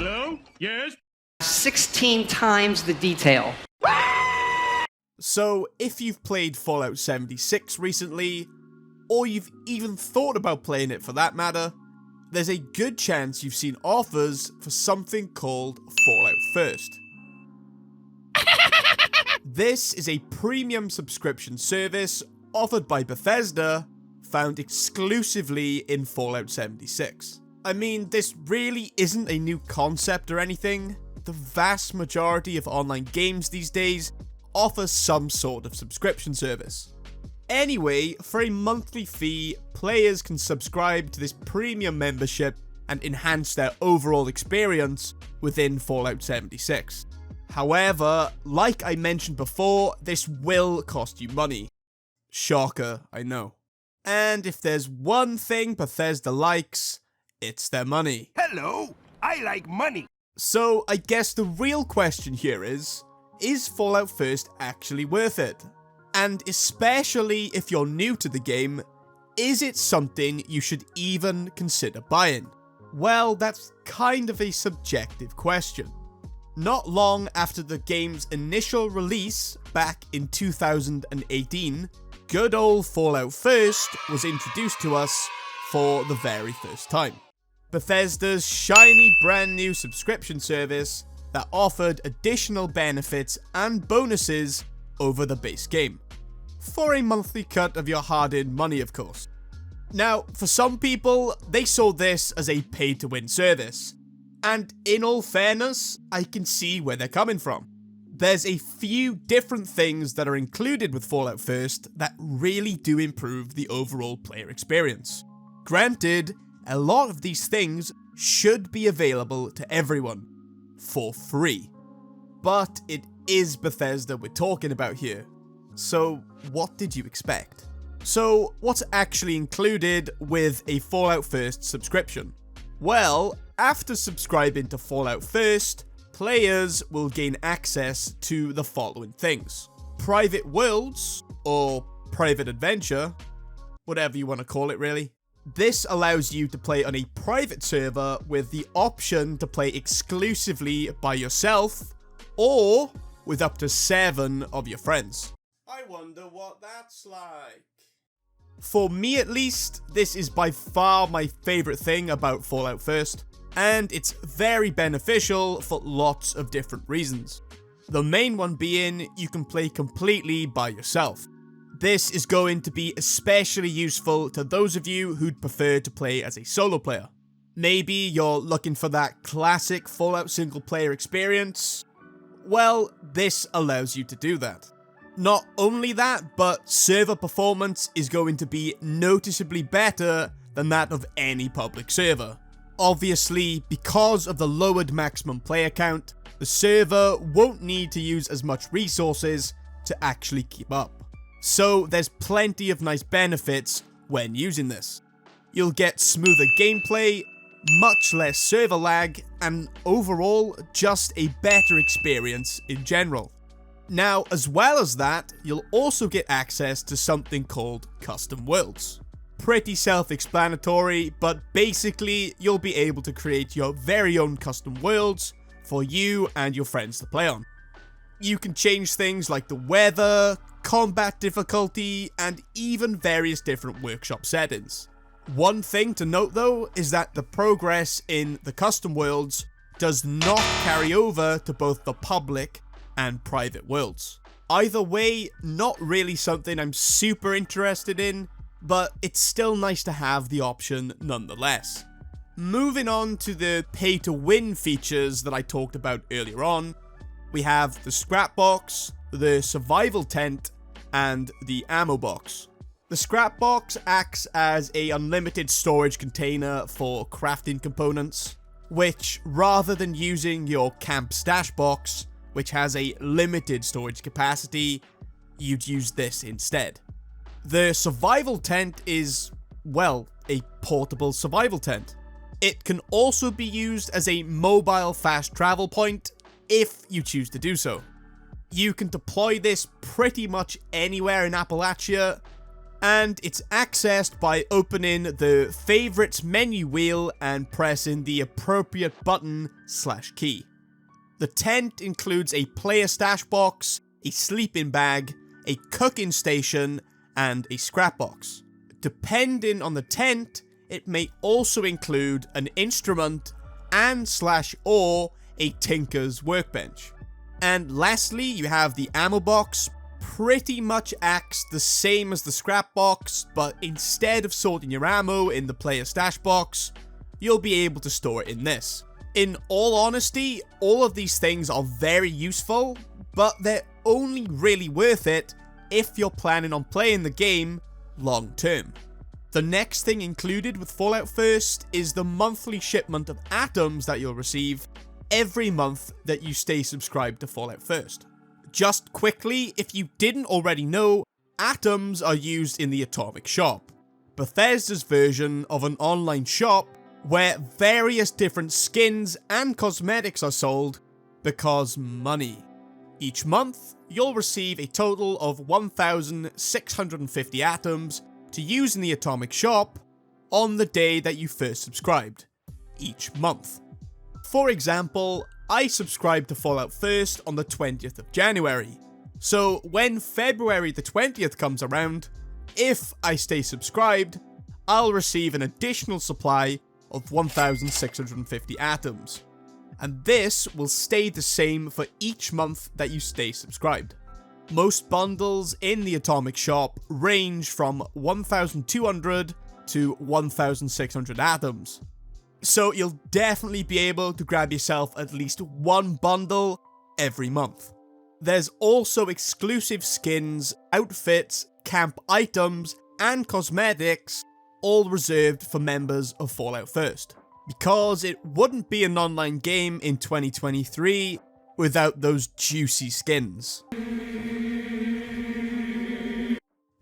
Hello? Yes? 16 times the detail. So, if you've played Fallout 76 recently, or you've even thought about playing it for that matter, there's a good chance you've seen offers for something called Fallout First. This is a premium subscription service offered by Bethesda, found exclusively in Fallout 76. I mean, this really isn't a new concept or anything. The vast majority of online games these days offer some sort of subscription service. Anyway, for a monthly fee, players can subscribe to this premium membership and enhance their overall experience within Fallout 76. However, like I mentioned before, this will cost you money. Shocker, I know. And if there's one thing Bethesda likes, it's their money. Hello, I like money. So I guess the real question here is Fallout First actually worth it? And especially if you're new to the game, is it something you should even consider buying? Well, that's kind of a subjective question. Not long after the game's initial release, back in 2018, good old Fallout First was introduced to us for the very first time. Bethesda's shiny brand new subscription service that offered additional benefits and bonuses over the base game. For a monthly cut of your hard-earned money, of course. Now, for some people, they saw this as a pay-to-win service. And in all fairness, I can see where they're coming from. There's a few different things that are included with Fallout First that really do improve the overall player experience. Granted, a lot of these things should be available to everyone, for free. But it is Bethesda we're talking about here. So, what did you expect? So, what's actually included with a Fallout First subscription? Well, after subscribing to Fallout First, players will gain access to the following things. Private worlds, or private adventure, whatever you want to call it really. This allows you to play on a private server with the option to play exclusively by yourself, or with up to 7 of your friends. I wonder what that's like. For me at least, this is by far my favourite thing about Fallout First, and it's very beneficial for lots of different reasons. The main one being you can play completely by yourself. This is going to be especially useful to those of you who'd prefer to play as a solo player. Maybe you're looking for that classic Fallout single player experience. Well, this allows you to do that. Not only that, but server performance is going to be noticeably better than that of any public server. Obviously, because of the lowered maximum player count, the server won't need to use as much resources to actually keep up. So there's plenty of nice benefits when using this. You'll get smoother gameplay, much less server lag, and overall, just a better experience in general. Now, as well as that, you'll also get access to something called custom worlds. Pretty self-explanatory, but basically, you'll be able to create your very own custom worlds for you and your friends to play on. You can change things like the weather, combat difficulty, and even various different workshop settings. One thing to note though is that the progress in the custom worlds does not carry over to both the public and private worlds. Either way, not really something I'm super interested in, but it's still nice to have the option nonetheless. Moving on to the pay-to-win features that I talked about earlier on, we have the Scrapbox, the Survival Tent, and the Ammo Box. The Scrapbox acts as an unlimited storage container for crafting components, which, rather than using your camp stash box, which has a limited storage capacity, you'd use this instead. The Survival Tent is, well, a portable survival tent. It can also be used as a mobile fast travel point if you choose to do so. You can deploy this pretty much anywhere in Appalachia, and it's accessed by opening the favorites menu wheel and pressing the appropriate button/key. The tent includes a player stash box, a sleeping bag, a cooking station, and a scrap box. Depending on the tent, it may also include an instrument and/or a tinker's workbench. And lastly, you have the ammo box. Pretty much acts the same as the scrap box, but instead of sorting your ammo in the player stash box, you'll be able to store it in this. In all honesty, all of these things are very useful, but they're only really worth it if you're planning on playing the game long term. The next thing included with Fallout First is the monthly shipment of atoms that you'll receive every month that you stay subscribed to Fallout First. Just quickly, if you didn't already know, atoms are used in the Atomic Shop, Bethesda's version of an online shop where various different skins and cosmetics are sold because money. Each month, you'll receive a total of 1,650 atoms to use in the Atomic Shop on the day that you first subscribed, each month. For example, I subscribed to Fallout First on the 20th of January, so when February the 20th comes around, if I stay subscribed, I'll receive an additional supply of 1,650 atoms. And this will stay the same for each month that you stay subscribed. Most bundles in the Atomic Shop range from 1,200 to 1,600 atoms. So you'll definitely be able to grab yourself at least one bundle every month. There's also exclusive skins, outfits, camp items, and cosmetics, all reserved for members of Fallout First. Because it wouldn't be an online game in 2023 without those juicy skins.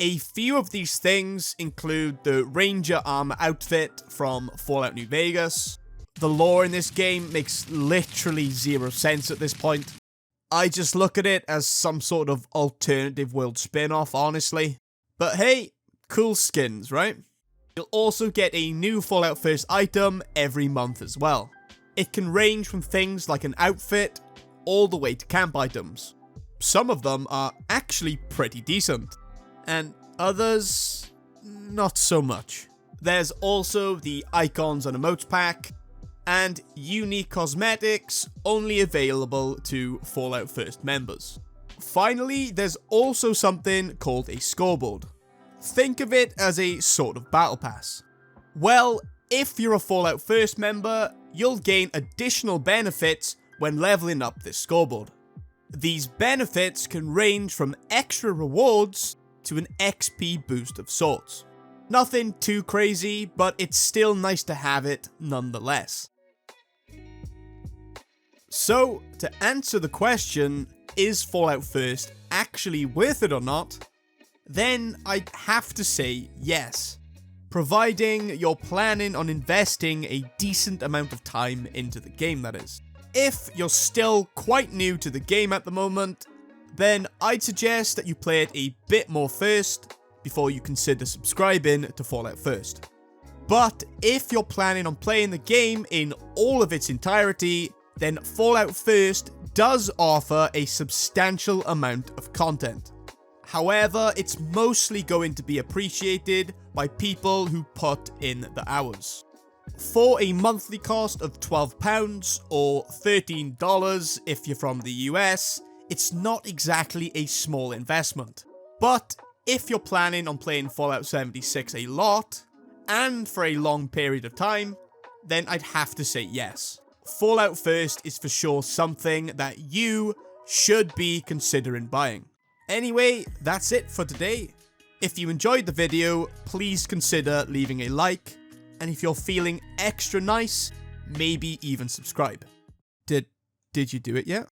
A few of these things include the Ranger armor outfit from Fallout New Vegas. The lore in this game makes literally zero sense at this point. I just look at it as some sort of alternative world spin-off, honestly. But hey, cool skins, right? You'll also get a new Fallout First item every month as well. It can range from things like an outfit all the way to camp items. Some of them are actually pretty decent, and others, not so much. There's also the Icons and Emotes pack, and unique cosmetics only available to Fallout First members. Finally, there's also something called a scoreboard. Think of it as a sort of battle pass. Well, if you're a Fallout First member, you'll gain additional benefits when leveling up this scoreboard. These benefits can range from extra rewards to an XP boost of sorts. Nothing too crazy, but it's still nice to have it nonetheless. So, to answer the question, is Fallout First actually worth it or not? Then I'd have to say yes, providing you're planning on investing a decent amount of time into the game, that is. If you're still quite new to the game at the moment, then I'd suggest that you play it a bit more first before you consider subscribing to Fallout First. But if you're planning on playing the game in all of its entirety, then Fallout First does offer a substantial amount of content. However, it's mostly going to be appreciated by people who put in the hours. For a monthly cost of £12 or $13 if you're from the US, it's not exactly a small investment. But if you're planning on playing Fallout 76 a lot, and for a long period of time, then I'd have to say yes. Fallout First is for sure something that you should be considering buying. Anyway, that's it for today. If you enjoyed the video, please consider leaving a like, and if you're feeling extra nice, maybe even subscribe. Did you do it yet?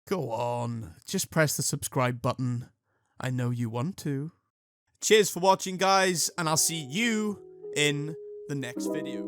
Go on, just press the subscribe button. I know you want to. Cheers for watching, guys, and I'll see you in the next video.